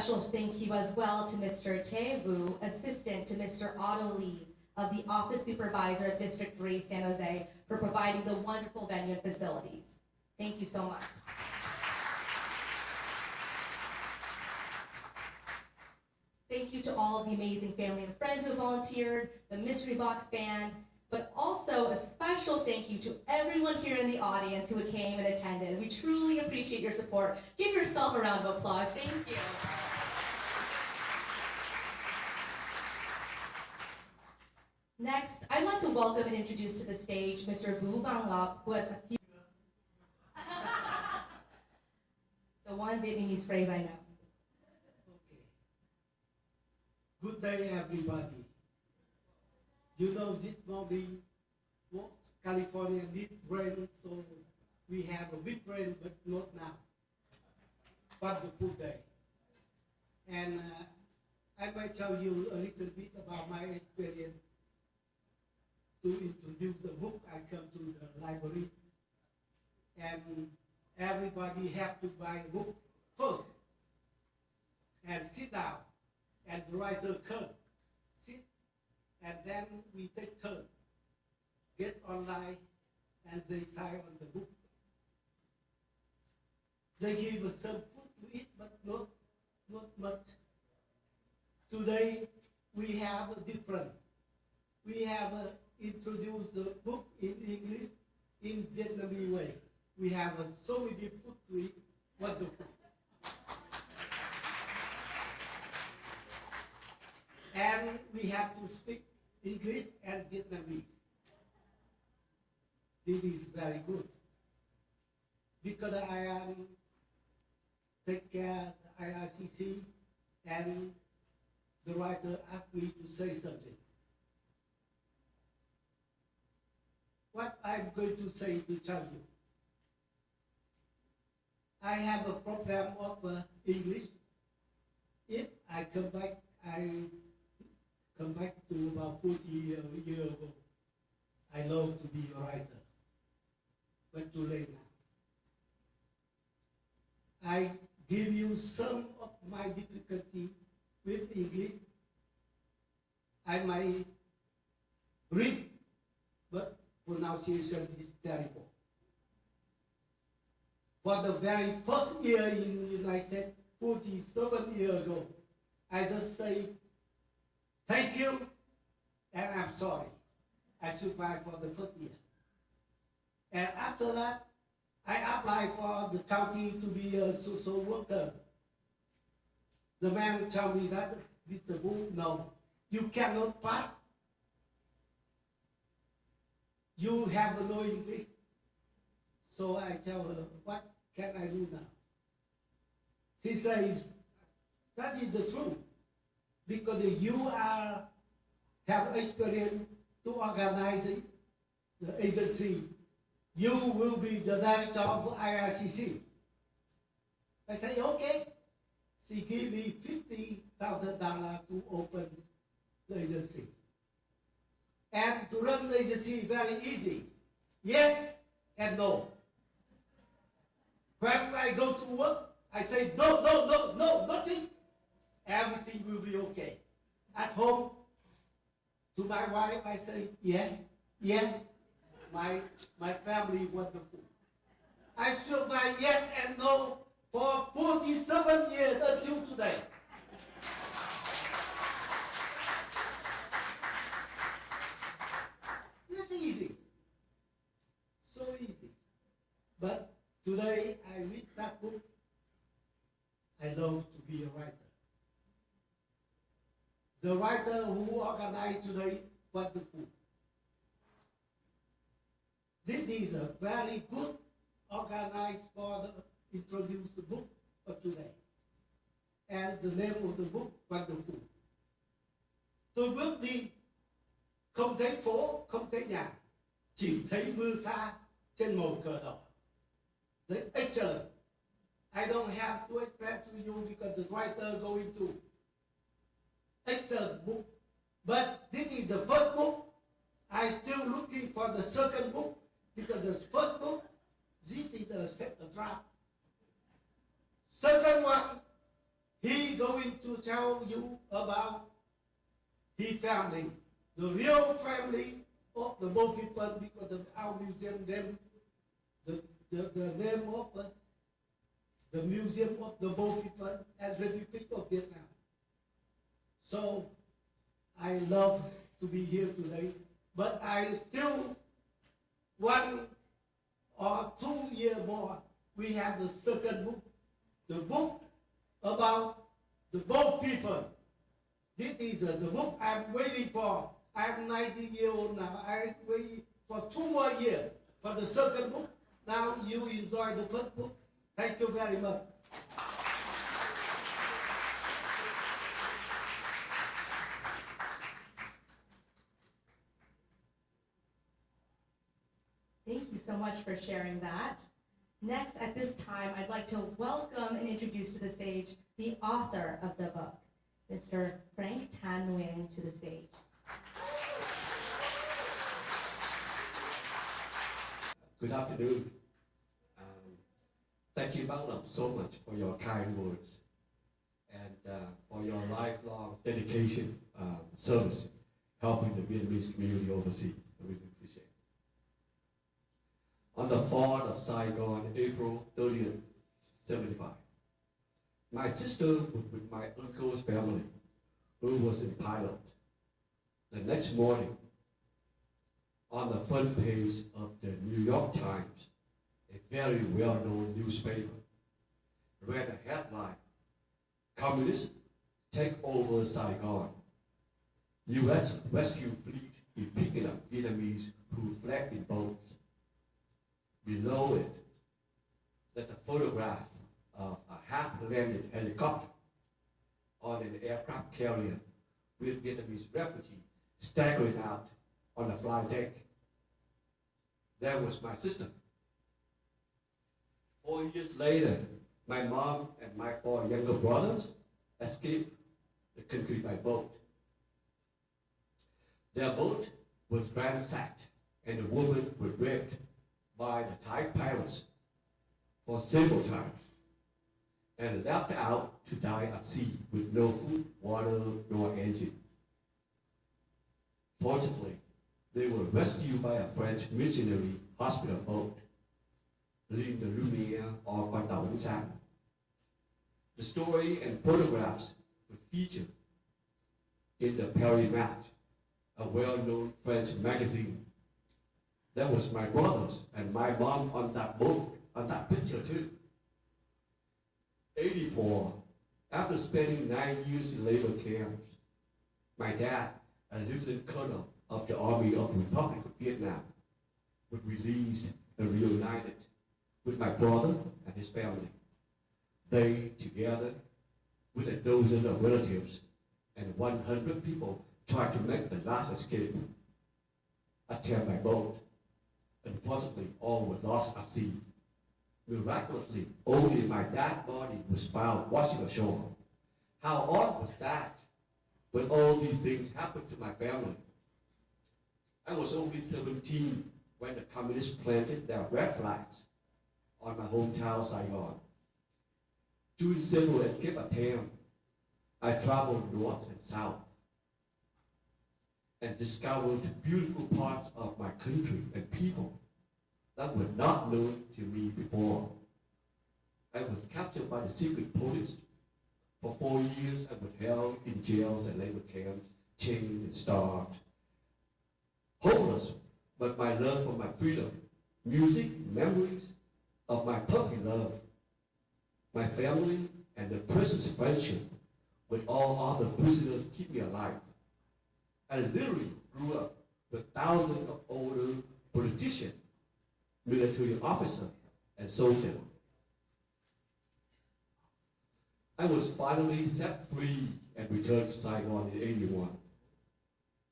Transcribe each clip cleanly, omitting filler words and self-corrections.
special thank you as well to Mr. Tevu, assistant to Mr. Otto Lee of the Office Supervisor of District 3, San Jose, for providing the wonderful venue and facilities. Thank you so much. Thank you to all of the amazing family and friends who volunteered, the Mystery Box Band, but also a special thank you to everyone here in the audience who came and attended. We truly appreciate your support. Give yourself a round of applause. Thank you. Next, I'd like to welcome and introduce to the stage Mr. Vu Van Lop, who has a few... the one Vietnamese phrase I know. Okay. Good day, everybody. You know, this morning, California did rain, so we have a big rain, but not now. Wonderful day. And I might tell you a little bit about my experience to introduce the book. I come to the library, and everybody have to buy a book first, and sit down, and the writer come, sit, and then we take turn, get online, and they sign on the book. They give us some food to eat, but not much. Today, we have a different. We have introduced the book in English in Vietnamese way. We have so many food to eat. Wonderful. And we have to speak English and Vietnamese. This is very good. Because I am take care of the IRCC, and the writer asked me to say something. What I'm going to say to tell you. I have a problem of English. If I come back to about 40 years ago. I love to be a writer, but too late now. I give you some of my difficulty with English. I might read, but pronunciation is terrible. For the very first year in the United States, 47 years ago, I just say, thank you, and I'm sorry. I survived for the first year. And after that, I applied for the county to be a social worker. The man told me that, Mr. Wu, no, you cannot pass. You have no English. So I tell her, what can I do now? She says, that is the truth. Because you have experience to organize the agency. You will be the director of IRCC. I say, okay. She gave me $50,000 to open the agency. And to run the agency is very easy. Yes and no. When I go to work, I say, no, nothing. Everything will be okay. At home, to my wife, I say, yes. My family is wonderful. I survived yes and no for 47 years until today. It's easy. So easy. But today I read that book. I love to be a writer. The writer who organized today, wonderful. This is a very good organized for the introduce the book of today. And the name of the book, wonderful. Tôi bước đi, không thấy phố, không thấy nhà, chỉ thấy mưa xa trên màu cờ đỏ. That's excellent. I don't have to explain to you because the writer going to excellent book. But this is the first book. I'm still looking for the second book because the first book, this is a draft. Second one, he He going to tell you about his family, the real family of the boat people, because of our museum, them, the name of the Museum of the Boat People as Republic of Vietnam. So I love to be here today, but I still 1 or 2 years more, we have the second book, the book about the boat people. This is the book I'm waiting for. I'm 90 years old now. I wait for 2 more years for the second book. Now you enjoy the first book. Thank you very much. Thank you so much for sharing that. Next, at this time, I'd like to welcome and introduce to the stage the author of the book, Mr. Frank Thanh Nguyen, to the stage. Good afternoon. Thank you, Bang Lam, so much for your kind words and for your lifelong dedication, service, helping the Vietnamese community overseas. I really appreciate it. On the fall of Saigon, April 30th, 75, my sister was with my uncle's family, who was in pilot. The next morning, on the front page of the New York Times, a very well-known newspaper, read a headline: Communists take over Saigon. U.S. rescue fleet is picking up Vietnamese who fled in boats. Below it, there's a photograph of a half-landed helicopter on an aircraft carrier with Vietnamese refugees staggering out on the flight deck. There was my sister. 4 years later, my mom and my 4 younger brothers escaped the country by boat. Their boat was ransacked and the women were raped by the Thai pirates for several times and left out to die at sea with no food, water, nor engine. Fortunately, they were rescued by a French missionary hospital boat, Ligne de Lumière or Con Tàu Ánh Sáng. The story and photographs were featured in the Paris Match, a well-known French magazine. There was my brothers and my mom on that boat, on that picture too. 84, after spending 9 years in labor camps, my dad, a lieutenant colonel of the Army of the Republic of Vietnam, was released and reunited with my brother and his family. They, together with a dozen of relatives and 100 people, tried to make the last escape, attempt by boat. Unfortunately, all were lost at sea. Miraculously, only my dad's body was found washing ashore. How odd was that? When all these things happened to my family. I was only 17 when the communists planted their red flags on my hometown, Saigon. During several escape attempts, I traveled north and south and discovered beautiful parts of my country and people that were not known to me before. I was captured by the secret police. For 4 years, I was held in jails and labor camps, chained and starved. Hopeless, but my love for my freedom, music, memories of my puppy love, my family, and the precious friendship with all other prisoners keep me alive. I literally grew up with thousands of older politicians, military officers, and soldiers. I was finally set free and returned to Saigon in 81.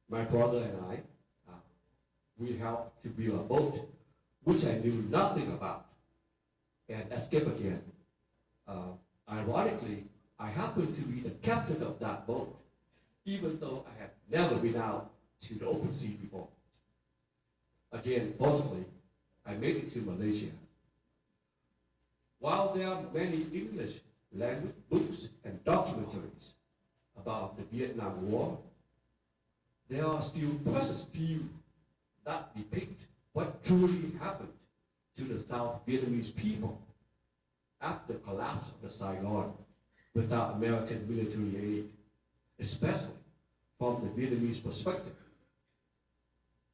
My brother and I, we helped to build a boat, which I knew nothing about, and escape again. Ironically, I happened to be the captain of that boat, even though I had never been out to the open sea before. Again, fortunately, I made it to Malaysia. While there are many English language, books, and documentaries about the Vietnam War, there are still precious few that depict what truly happened to the South Vietnamese people after the collapse of the Saigon without American military aid, especially from the Vietnamese perspective.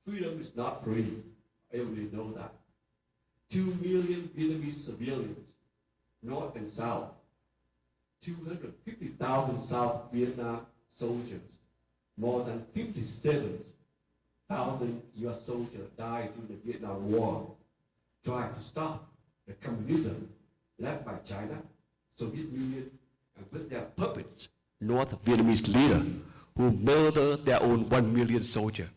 Freedom is not free. Everybody knows that. 2 million Vietnamese civilians, North and South, 250,000 South Vietnam soldiers, more than 57,000 U.S. soldiers died during the Vietnam War, trying to stop the communism led by China, Soviet Union, and with their puppets, North Vietnamese leader who murdered their own 1 million soldiers.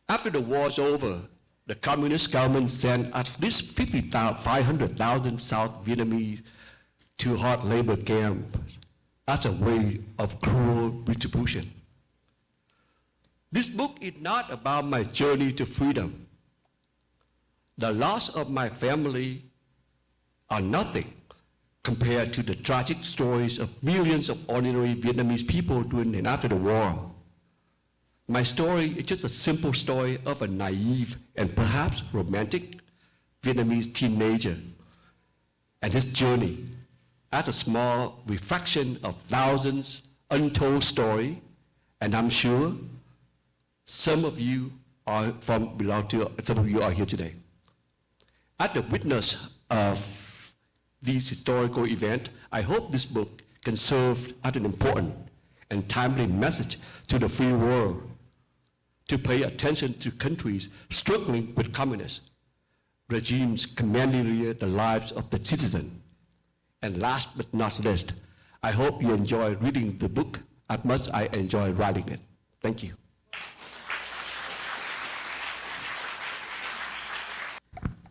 After the war's over, the communist government sent at least 500,000 South Vietnamese to hard labor camps as a way of cruel retribution. This book is not about my journey to freedom. The loss of my family are nothing compared to the tragic stories of millions of ordinary Vietnamese people during and after the war. My story is just a simple story of a naive and perhaps romantic Vietnamese teenager and his journey as a small reflection of thousands untold stories, and I'm sure some of you are here today. As the witness of these historical events, I hope this book can serve as an important and timely message to the free world to pay attention to countries struggling with communist regimes commanding the lives of the citizen. And last but not least, I hope you enjoy reading the book as much as I enjoy writing it. Thank you.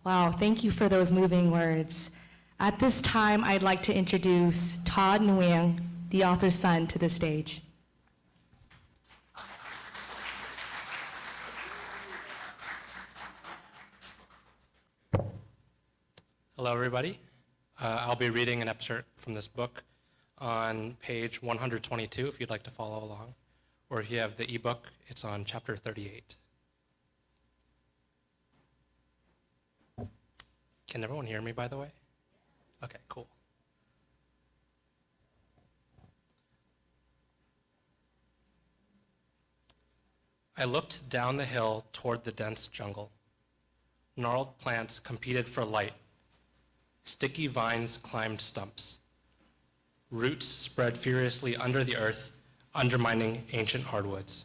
Wow, thank you for those moving words. At this time, I'd like to introduce Todd Nguyen, the author's son, to the stage. Hello, everybody. I'll be reading an excerpt from this book on page 122 if you'd like to follow along. Or if you have the ebook, it's on chapter 38. Can everyone hear me, by the way? Okay, cool. I looked down the hill toward the dense jungle. Gnarled plants competed for light. Sticky vines climbed stumps. Roots spread furiously under the earth, undermining ancient hardwoods.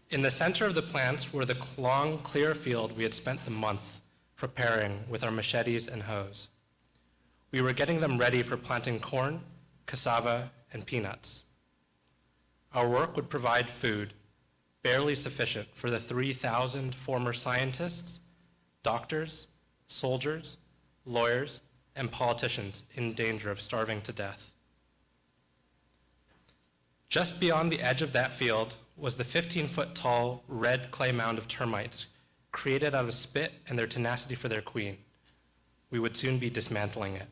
In the center of the plants were the long, clear field we had spent the month preparing with our machetes and hoes. We were getting them ready for planting corn, cassava, and peanuts. Our work would provide food, barely sufficient for the 3,000 former scientists, doctors, soldiers, lawyers, and politicians in danger of starving to death. Just beyond the edge of that field was the 15-foot-tall red clay mound of termites created out of spit and their tenacity for their queen. We would soon be dismantling it.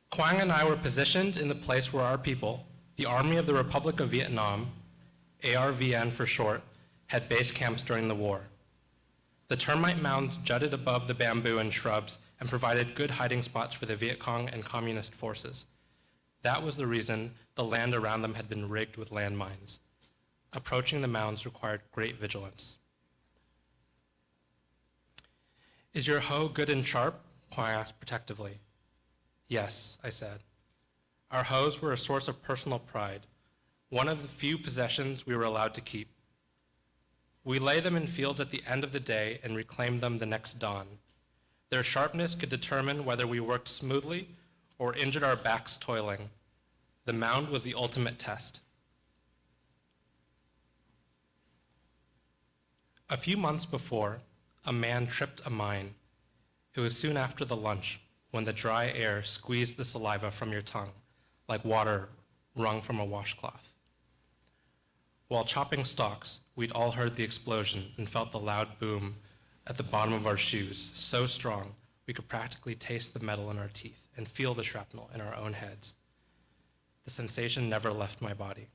Quang and I were positioned in the place where our people, the Army of the Republic of Vietnam, ARVN for short, had base camps during the war. The termite mounds jutted above the bamboo and shrubs and provided good hiding spots for the Viet Cong and communist forces. That was the reason the land around them had been rigged with landmines. Approaching the mounds required great vigilance. Is your hoe good and sharp? Quang asked protectively. Yes, I said. Our hoes were a source of personal pride, one of the few possessions we were allowed to keep. We lay them in fields at the end of the day and reclaimed them the next dawn. Their sharpness could determine whether we worked smoothly or injured our backs toiling. The mound was the ultimate test. A few months before, a man tripped a mine. It was soon after the lunch when the dry air squeezed the saliva from your tongue like water wrung from a washcloth. While chopping stalks, we'd all heard the explosion and felt the loud boom at the bottom of our shoes, so strong we could practically taste the metal in our teeth and feel the shrapnel in our own heads. The sensation never left my body.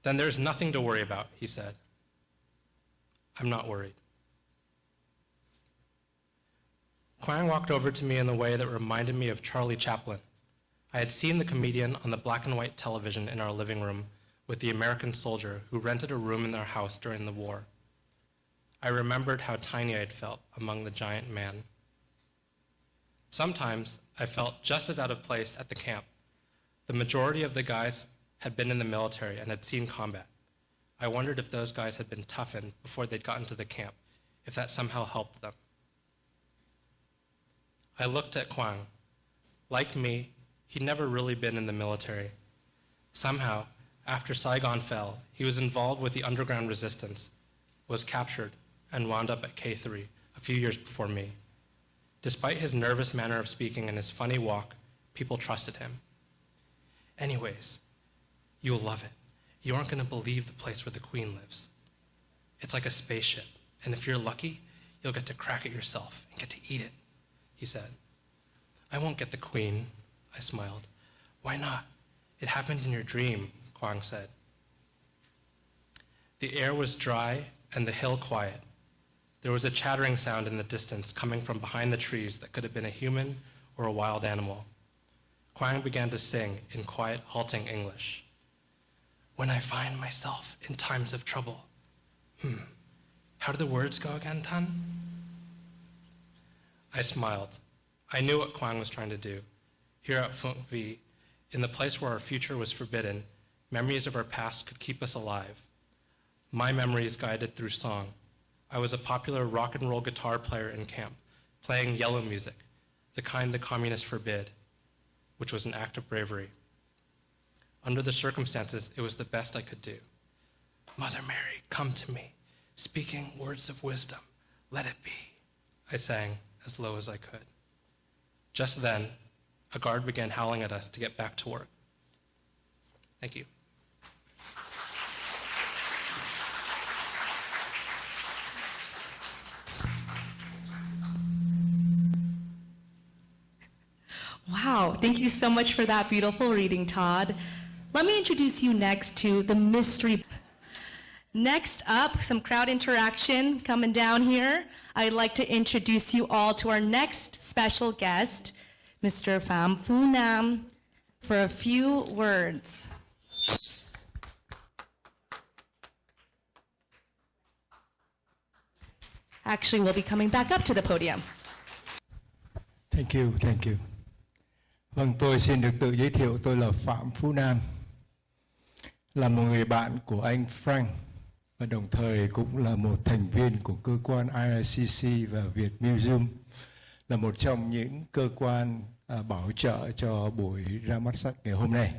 Then there's nothing to worry about, he said. I'm not worried. Kwang walked over to me in a way that reminded me of Charlie Chaplin. I had seen the comedian on the black and white television in our living room with the American soldier who rented a room in their house during the war. I remembered how tiny I had felt among the giant man. Sometimes I felt just as out of place at the camp. The majority of the guys had been in the military and had seen combat. I wondered if those guys had been toughened before they'd gotten to the camp, if that somehow helped them. I looked at Kwang. Like me, he'd never really been in the military. Somehow, after Saigon fell, he was involved with the underground resistance, was captured, and wound up at K3 a few years before me. Despite his nervous manner of speaking and his funny walk, people trusted him. Anyways, you'll love it. You aren't going to believe the place where the Queen lives. It's like a spaceship, and if you're lucky, you'll get to crack it yourself and get to eat it, he said. I won't get the Queen, I smiled. Why not? It happened in your dream, Kwang said. The air was dry and the hill quiet. There was a chattering sound in the distance coming from behind the trees that could have been a human or a wild animal. Kwang began to sing in quiet, halting English. When I find myself in times of trouble. How do the words go again, Thanh? I smiled. I knew what Kwang was trying to do. Here at Phụng Vi, in the place where our future was forbidden, memories of our past could keep us alive. My memories guided through song. I was a popular rock and roll guitar player in camp, playing yellow music, the kind the communists forbid, which was an act of bravery. Under the circumstances, it was the best I could do. Mother Mary, come to me, speaking words of wisdom, let it be, I sang as low as I could. Just then, a guard began howling at us to get back to work. Thank you. Wow, thank you so much for that beautiful reading, Todd. Let me introduce you next to the mystery. Next up, some crowd interaction coming down here. I'd like to introduce you all to our next special guest, Mr. Pham Phu Nam, for a few words. Actually, we'll be coming back up to the podium. Thank you, thank you. Vâng, tôi xin được tự giới thiệu, tôi là Phạm Phú Nam, là một người bạn của anh Frank và đồng thời cũng là một thành viên của cơ quan IRCC và Việt Museum, là một trong những cơ quan bảo trợ cho buổi ra mắt sách ngày hôm nay.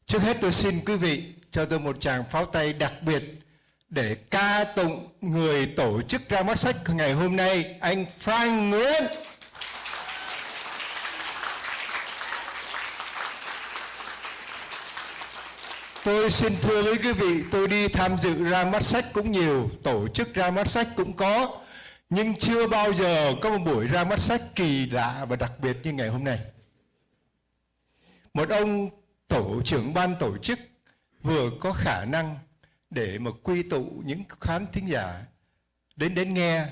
Trước hết tôi xin quý vị cho tôi một tràng pháo tay đặc biệt để ca tụng người tổ chức ra mắt sách ngày hôm nay, anh Frank Nguyễn. Tôi xin thưa với quý vị, tôi đi tham dự ra mắt sách cũng nhiều, tổ chức ra mắt sách cũng có, nhưng chưa bao giờ có một buổi ra mắt sách kỳ lạ và đặc biệt như ngày hôm nay. Một ông tổ trưởng ban tổ chức vừa có khả năng để mà quy tụ những khán thính giả đến nghe,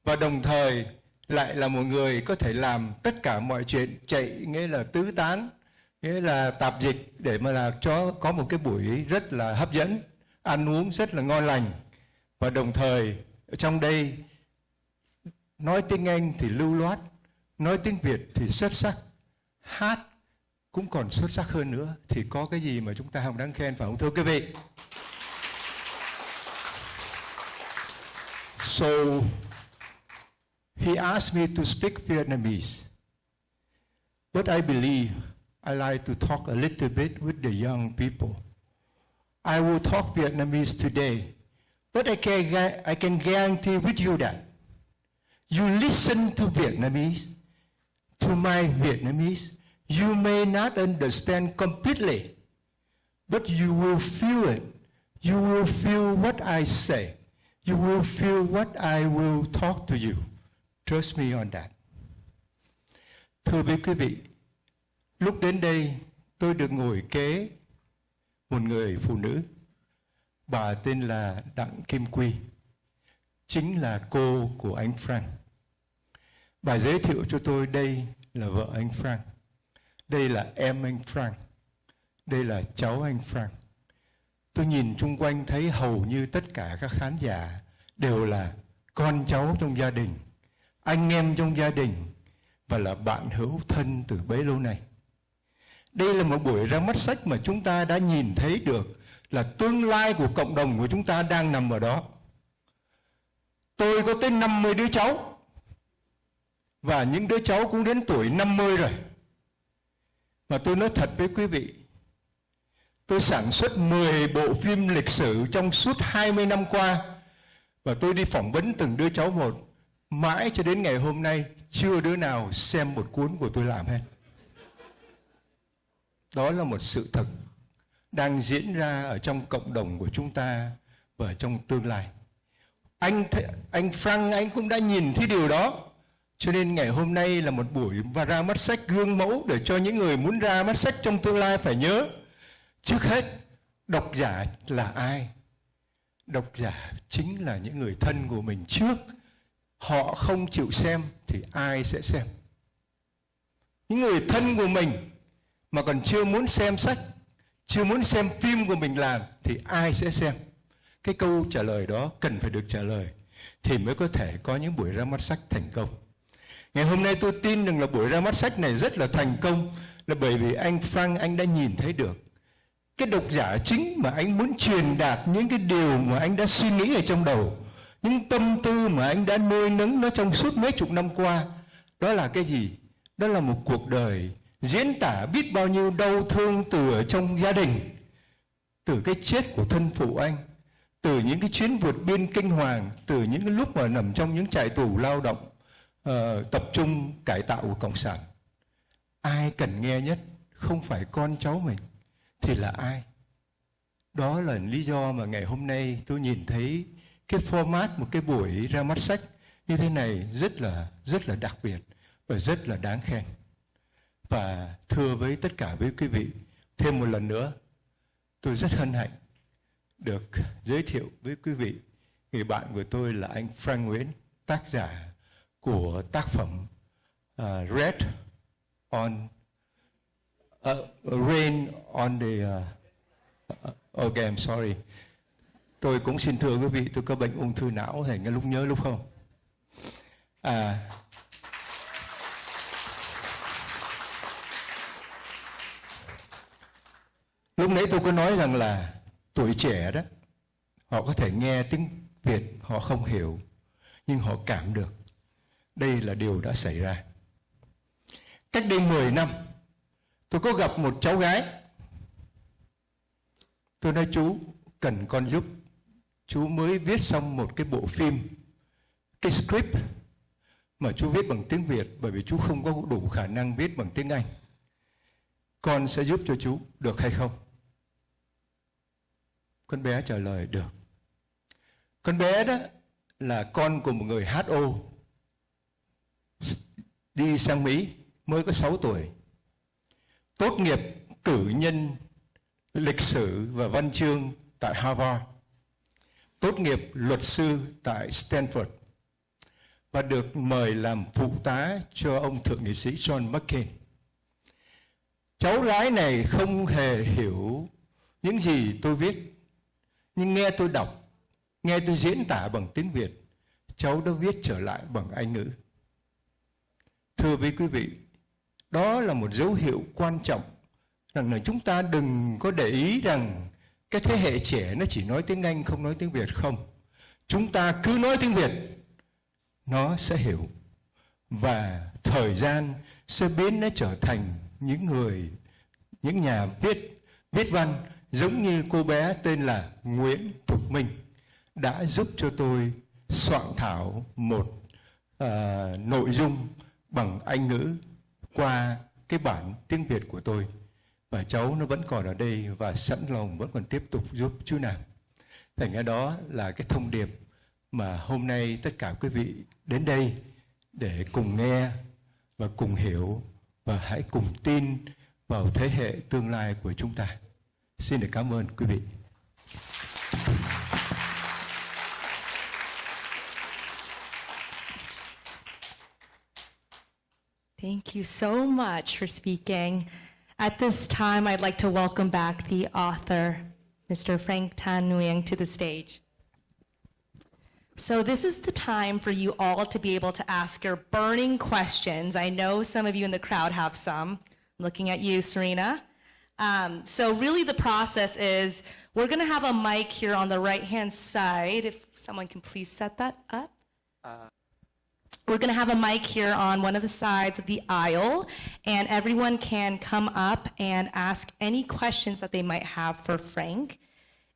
và đồng thời lại là một người có thể làm tất cả mọi chuyện chạy, nghĩa là tứ tán, nghĩa là tạp dịch, để mà là cho có một cái buổi rất là hấp dẫn, ăn uống rất là ngon lành, và đồng thời trong đây nói tiếng Anh thì lưu loát, nói tiếng Việt thì xuất sắc, hát cũng còn xuất sắc hơn nữa, thì có cái gì mà chúng ta không đáng khen, phải không thưa quý vị? So he asked me to speak Vietnamese, but I believe I like to talk a little bit with the young people. I will talk Vietnamese today, but I can guarantee with you that you listen to Vietnamese, to my Vietnamese, you may not understand completely, but you will feel it. You will feel what I say. You will feel what I will talk to you. Trust me on that. Thưa với quý vị, lúc đến đây tôi được ngồi kế một người phụ nữ. Bà tên là Đặng Kim Quy, chính là cô của anh Frank. Bà giới thiệu cho tôi đây là vợ anh Frank, đây là em anh Frank, đây là cháu anh Frank. Tôi nhìn chung quanh thấy hầu như tất cả các khán giả đều là con cháu trong gia đình, anh em trong gia đình và là bạn hữu thân từ bấy lâu nay. Đây là một buổi ra mắt sách mà chúng ta đã nhìn thấy được là tương lai của cộng đồng của chúng ta đang nằm ở đó. Tôi có tới 50 đứa cháu và những đứa cháu cũng đến tuổi 50 rồi. Mà tôi nói thật với quý vị, tôi sản xuất 10 bộ phim lịch sử trong suốt 20 năm qua và tôi đi phỏng vấn từng đứa cháu một. Mãi cho đến ngày hôm nay chưa đứa nào xem một cuốn của tôi làm hết. Đó là một sự thật đang diễn ra ở trong cộng đồng của chúng ta và trong tương lai. Anh Frank anh cũng đã nhìn thấy điều đó. Cho nên ngày hôm nay là một buổi và ra mắt sách gương mẫu để cho những người muốn ra mắt sách trong tương lai phải nhớ. Trước hết, độc giả là ai? Độc giả chính là những người thân của mình trước. Họ không chịu xem thì ai sẽ xem? Những người thân của mình mà còn chưa muốn xem sách, chưa muốn xem phim của mình làm thì ai sẽ xem? Cái câu trả lời đó cần phải được trả lời thì mới có thể có những buổi ra mắt sách thành công. Ngày hôm nay tôi tin rằng là buổi ra mắt sách này rất là thành công là bởi vì anh Frank anh đã nhìn thấy được cái độc giả chính mà anh muốn truyền đạt những cái điều mà anh đã suy nghĩ ở trong đầu, những tâm tư mà anh đã nuôi nấng nó trong suốt mấy chục năm qua. Đó là cái gì? Đó là một cuộc đời diễn tả biết bao nhiêu đau thương từ ở trong gia đình, từ cái chết của thân phụ anh, từ những cái chuyến vượt biên kinh hoàng, từ những cái lúc mà nằm trong những trại tù lao động tập trung cải tạo của Cộng sản. Ai cần nghe nhất không phải con cháu mình thì là ai? Đó là lý do mà ngày hôm nay tôi nhìn thấy cái format một cái buổi ra mắt sách như thế này rất là đặc biệt và rất là đáng khen. Và thưa với tất cả với quý vị, thêm một lần nữa, tôi rất hân hạnh được giới thiệu với quý vị người bạn của tôi là anh Frank Nguyễn, tác giả của tác phẩm Rain on the okay, I'm sorry. Tôi cũng xin thưa quý vị, tôi có bệnh ung thư não thành cái lúc nhớ lúc không. Lúc nãy tôi có nói rằng là tuổi trẻ đó, họ có thể nghe tiếng Việt, họ không hiểu, nhưng họ cảm được. Đây là điều đã xảy ra. Cách đây 10 năm, tôi có gặp một cháu gái. Tôi nói chú, cần con giúp. Chú mới viết xong một cái bộ phim, cái script mà chú viết bằng tiếng Việt bởi vì chú không có đủ khả năng viết bằng tiếng Anh. Con sẽ giúp cho chú, được hay không? Con bé trả lời được. Con bé đó là con của một người HO, đi sang Mỹ, mới có 6 tuổi. Tốt nghiệp cử nhân lịch sử và văn chương tại Harvard. Tốt nghiệp luật sư tại Stanford. Và được mời làm phụ tá cho ông thượng nghị sĩ John McCain. Cháu gái này không hề hiểu những gì tôi viết, nhưng nghe tôi đọc, nghe tôi diễn tả bằng tiếng Việt, cháu đã viết trở lại bằng Anh ngữ. Thưa với quý vị, đó là một dấu hiệu quan trọng rằng là chúng ta đừng có để ý rằng cái thế hệ trẻ nó chỉ nói tiếng Anh không nói tiếng Việt không. Chúng ta cứ nói tiếng Việt, nó sẽ hiểu. Và thời gian sẽ biến nó trở thành những nhà viết văn giống như cô bé tên là Nguyễn Thục Minh đã giúp cho tôi soạn thảo một nội dung bằng Anh ngữ qua cái bản tiếng Việt của tôi. Và cháu nó vẫn còn ở đây và sẵn lòng vẫn còn tiếp tục giúp chú Nam. Thành ra đó là cái thông điệp mà hôm nay tất cả quý vị đến đây để cùng nghe và cùng hiểu và hãy cùng tin vào thế hệ tương lai của chúng ta. Xin được cảm ơn quý vị. Thank you so much for speaking. At this time, I'd like to welcome back the author, Mr. Frank Tan Nguyen, to the stage. So this is the time for you all to be able to ask your burning questions. I know some of you in the crowd have some. I'm looking at you, Serena. So really the process is we're going to have a mic here on the right-hand side. If someone can please set that up. We're going to have a mic here on one of the sides of the aisle, and everyone can come up and ask any questions that they might have for Frank.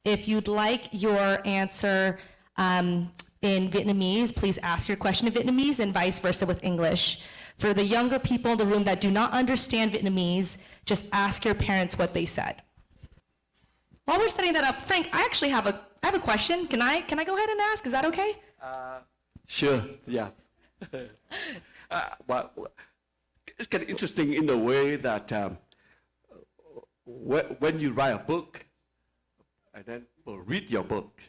If you'd like your answer in Vietnamese, please ask your question in Vietnamese and vice versa with English. For the younger people in the room that do not understand Vietnamese, just ask your parents what they said. While we're setting that up, Frank, I actually have a question. Can I go ahead and ask? Is that okay? Sure, yeah. But it's kind of interesting in the way that when you write a book, and then people read your book,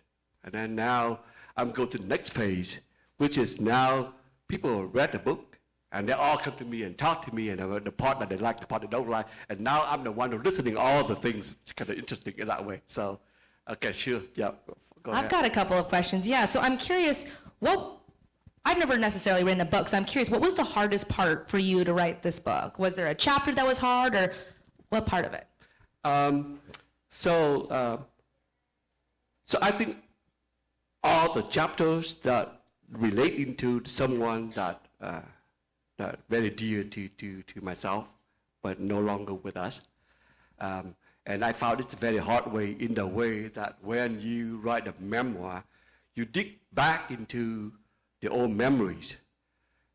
and then now I'm going to the next phase, which is now people read the book, and they all come to me and talk to me, and the part that they like, the part they don't like, and now I'm the one who's listening all the things. It's kind of interesting in that way. So, okay, sure, yeah, go ahead. I've got a couple of questions. Yeah, so I'm curious, I've never necessarily written a book, so I'm curious, what was the hardest part for you to write this book? Was there a chapter that was hard, or what part of it? So I think all the chapters that relate into someone that very dear to myself, but no longer with us. And I found it's a very hard way in the way that when you write a memoir, you dig back into the old memories,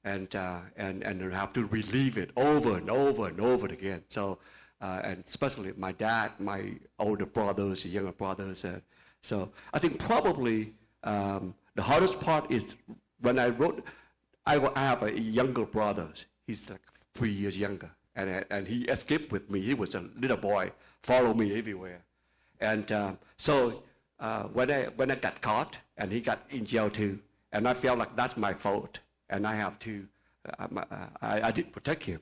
and you have to relive it over and over and over again. So, and especially my dad, my older brothers, younger brothers. So I think probably the hardest part is when I wrote. I have a younger brother. He's like 3 years younger, and he escaped with me. He was a little boy, followed me everywhere, and so when I got caught, and he got in jail too. And I felt like that's my fault, and I have to, I didn't protect him.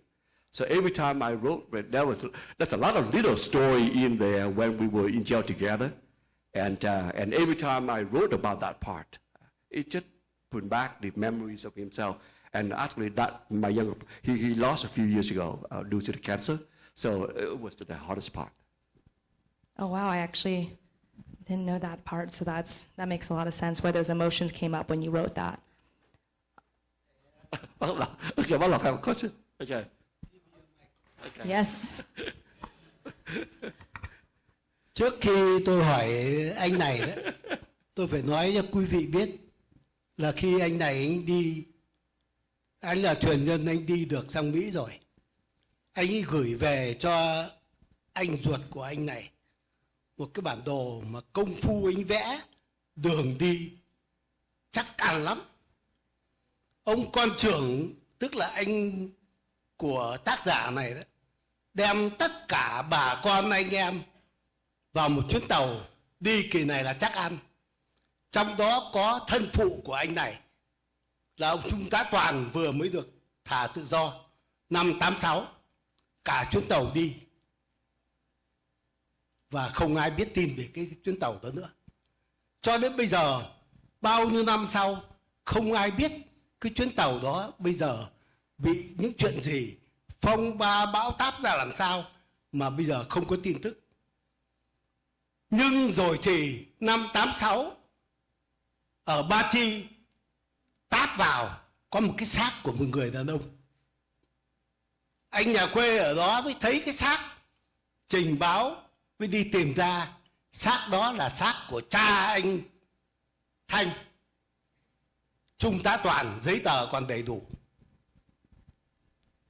So every time I wrote, there's a lot of little story in there when we were in jail together, and every time I wrote about that part, it just put back the memories of himself. And actually, that my younger, he lost a few years ago due to the cancer, so it was the hardest part. Oh wow, I actually didn't know that part, so that makes a lot of sense where those emotions came up when you wrote that. Okay, I have a question. Okay. Yes. Trước khi tôi hỏi anh này đó, tôi phải nói cho quý vị biết là khi anh này anh đi, anh là thuyền nhân, anh đi được sang Mỹ rồi. Anh ấy gửi về cho anh ruột của anh này một cái bản đồ mà công phu anh vẽ đường đi chắc ăn lắm. Ông con trưởng, tức là anh của tác giả này đó, đem tất cả bà con anh em vào một chuyến tàu đi kỳ này là chắc ăn. Trong đó có thân phụ của anh này là ông Trung tá Toàn vừa mới được thả tự do năm 86. Cả chuyến tàu đi và không ai biết tin về cái chuyến tàu đó nữa. Cho đến bây giờ, bao nhiêu năm sau, không ai biết cái chuyến tàu đó bây giờ bị những chuyện gì, phong ba bão táp ra làm sao mà bây giờ không có tin tức. Nhưng rồi thì năm 86 ở Ba Chi táp vào có một cái xác của một người đàn ông. Anh nhà quê ở đó mới thấy cái xác, trình báo, mới đi tìm ra xác đó là xác của cha anh Thanh. Trung tá Toàn, giấy tờ còn đầy đủ.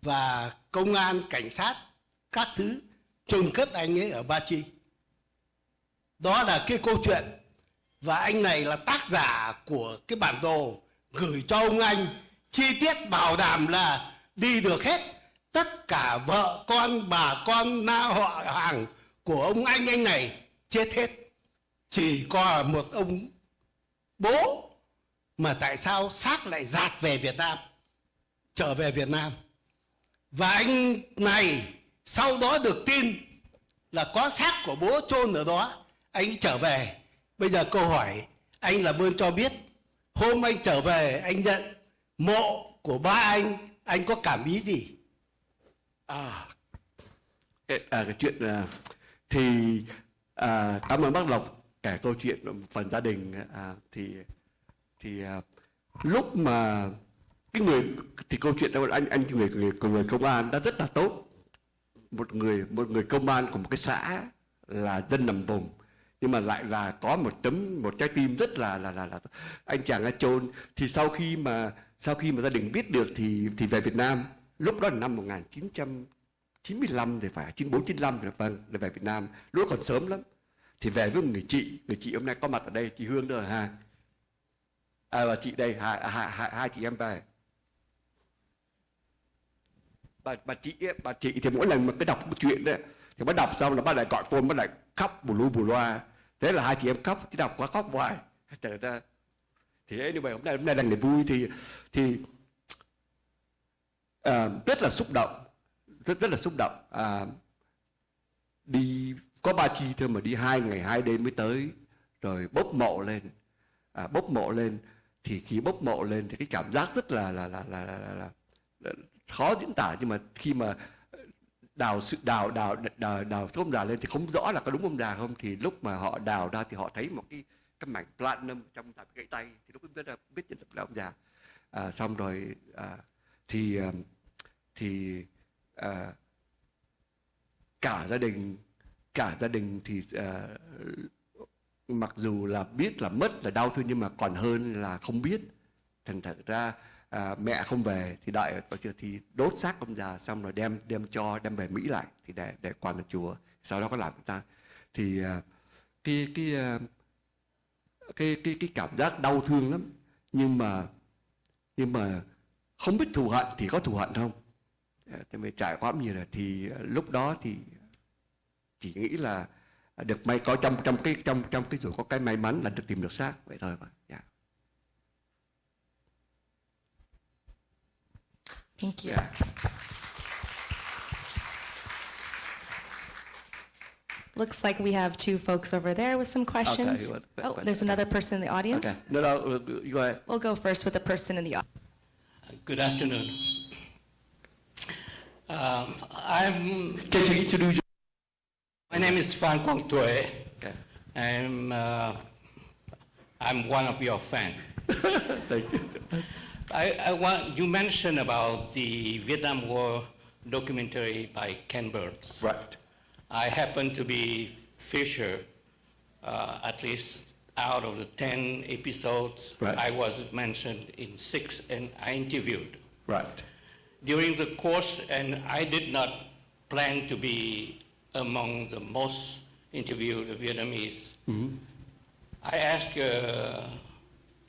Và công an, cảnh sát, các thứ chôn cất anh ấy ở Ba Chi. Đó là cái câu chuyện Và anh này là tác giả của cái bản đồ gửi cho ông anh, chi tiết bảo đảm là đi được hết. Tất cả vợ con, bà con, na họ hàng của ông anh này chết hết. Chỉ có một ông bố mà tại sao xác lại dạt về Việt Nam, trở về Việt Nam. Và anh này sau đó được tin là có xác của bố chôn ở đó, anh ấy trở về. Bây giờ câu hỏi anh làm ơn cho biết, hôm anh trở về anh nhận mộ của ba anh có cảm ý gì? Cái chuyện thì cảm ơn bác Lộc kể câu chuyện phần gia đình. Lúc mà cái người thì câu chuyện đó anh người công an đã rất là tốt, một người công an của một cái xã là dân nằm vùng, nhưng mà lại là có một trái tim rất là anh chàng đã chôn. Thì sau khi mà gia đình biết được thì về Việt Nam, lúc đó là năm 1995 thì phải 94-95 thì vâng, về Việt Nam lúc còn sớm lắm. Thì về với một người chị hôm nay có mặt ở đây, chị Hương đó là ha. Và chị đây, hai chị em về. Bà chị thì mỗi lần mà cái đọc một chuyện đấy thì bắt đọc xong là bắt lại gọi phone, bắt lại khóc bù loa. Thế là hai chị em khóc, chị đọc quá khóc hoài. Trở ra thì anyway, hôm nay là ngày vui thì rất là xúc động, rất là xúc động. Đi có 3 chi thôi mà đi 2 ngày 2 đêm mới tới, rồi bốc mộ lên. Thì khi bốc mộ lên thì cái cảm giác rất là khó diễn tả, nhưng mà khi mà đào ông già lên thì không rõ là có đúng ông già không. Thì lúc mà họ đào ra thì họ thấy một cái mảnh platinum trong gãy tay, thì lúc biết nhân là ông già. Xong rồi cả gia đình thì mặc dù là biết là mất là đau thương, nhưng mà còn hơn là không biết. Thành thử ra mẹ không về thì đợi thì đốt xác ông già, xong rồi đem về Mỹ lại thì để quàn ở chùa. Sau đó có làm người ta thì cái cảm giác đau thương lắm, nhưng mà không biết thù hận thì có thù hận không. Thì mình trải qua nhiều rồi thì lúc đó thì chỉ nghĩ là được may có trong cái rồi có cái may mắn là được tìm được xác vậy thôi mà. Yeah. Thank you. Yeah. Looks like we have two folks over there with some questions. Okay, There's another person in the audience. Okay. No, you go ahead. We'll go first with the person in the audience. Good afternoon. Can you introduce? My name is Phan Quang Tuệ. Okay. I'm one of your fans. Thank you. You mentioned about the Vietnam War documentary by Ken Burns. Right. I happen to be Fisher, at least out of the 10 episodes. Right. I was mentioned in 6, and I interviewed. Right. During the course, and I did not plan to be among the most interviewed Vietnamese. Mm-hmm. I asked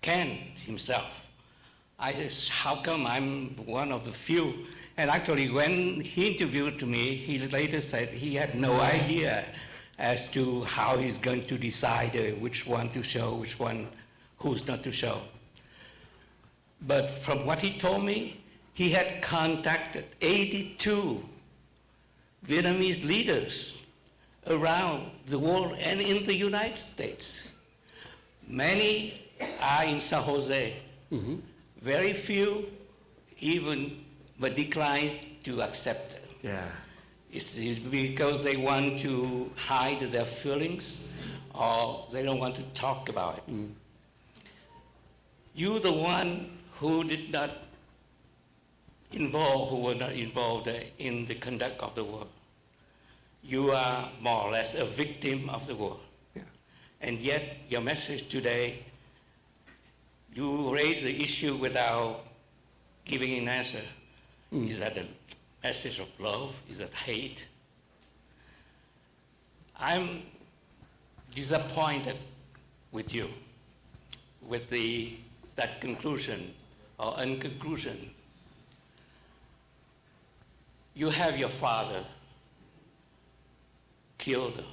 Ken himself, I said, how come I'm one of the few? And actually, when he interviewed me, he later said he had no idea as to how he's going to decide which one to show, which one who's not to show. But from what he told me, he had contacted 82 Vietnamese leaders around the world and in the United States. Many are in San Jose. Mm-hmm. Very few even but declined to accept it. Yeah. It's because they want to hide their feelings or they don't want to talk about it. Mm. You, the one who did not who were not involved in the conduct of the war. You are more or less a victim of the war. Yeah. And yet, your message today, you raise the issue without giving an answer. Mm. Is that a message of love? Is that hate? I'm disappointed with you. with that conclusion or unconclusion. You have your father killed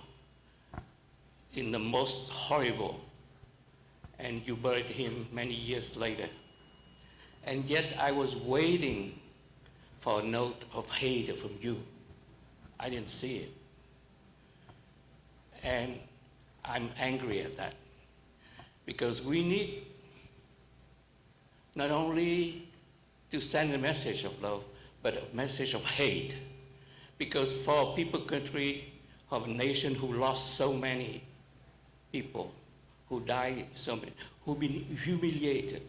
in the most horrible, and you buried him many years later. And yet I was waiting for a note of hate from you. I didn't see it. And I'm angry at that. Because we need not only to send a message of love, but a message of hate. Because for a people country of a nation who lost so many people, who died so many, who've been humiliated,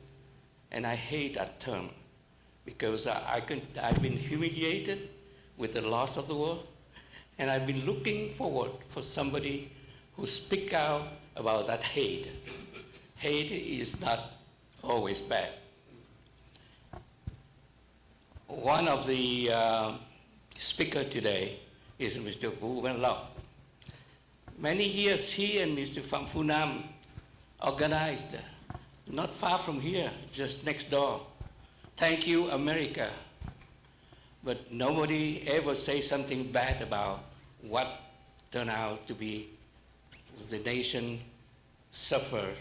and I hate that term, because I've been humiliated with the loss of the world, and I've been looking forward for somebody who speak out about that hate. Hate is not always bad. One of the speakers today is Mr. Vũ Văn Lộc. Many years he and Mr. Phạm Phu Nam organized, not far from here, just next door, Thank You America. But nobody ever say something bad about what turned out to be the nation suffered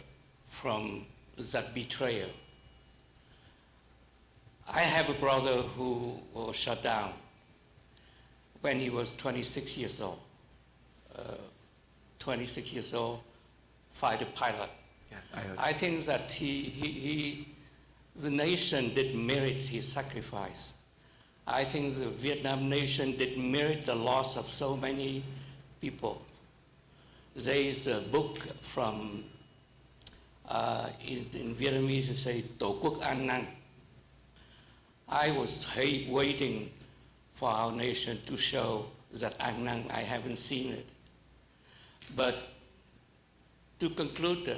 from that betrayal. I have a brother who was shot down when he was 26 years old. 26 years old, fighter pilot. Yeah, I heard. I think that the nation did merit his sacrifice. I think the Vietnam nation did merit the loss of so many people. There is a book from, in Vietnamese, it says, Tổ quốc an năng. I was waiting for our nation to show that an năng. I haven't seen it. But to conclude,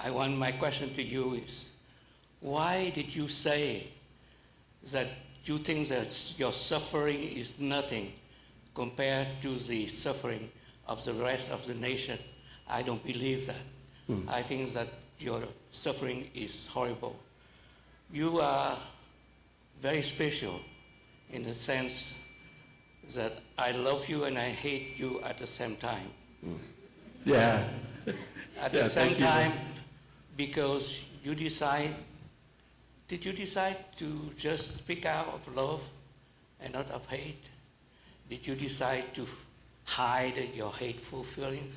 my question to you is, why did you say that you think that your suffering is nothing compared to the suffering of the rest of the nation? I don't believe that. I think that your suffering is horrible. You are very special in the sense that I love you and I hate you at the same time. Yeah. At the same time, because you did you decide to just speak out of love and not of hate? Did you decide to hide your hateful feelings?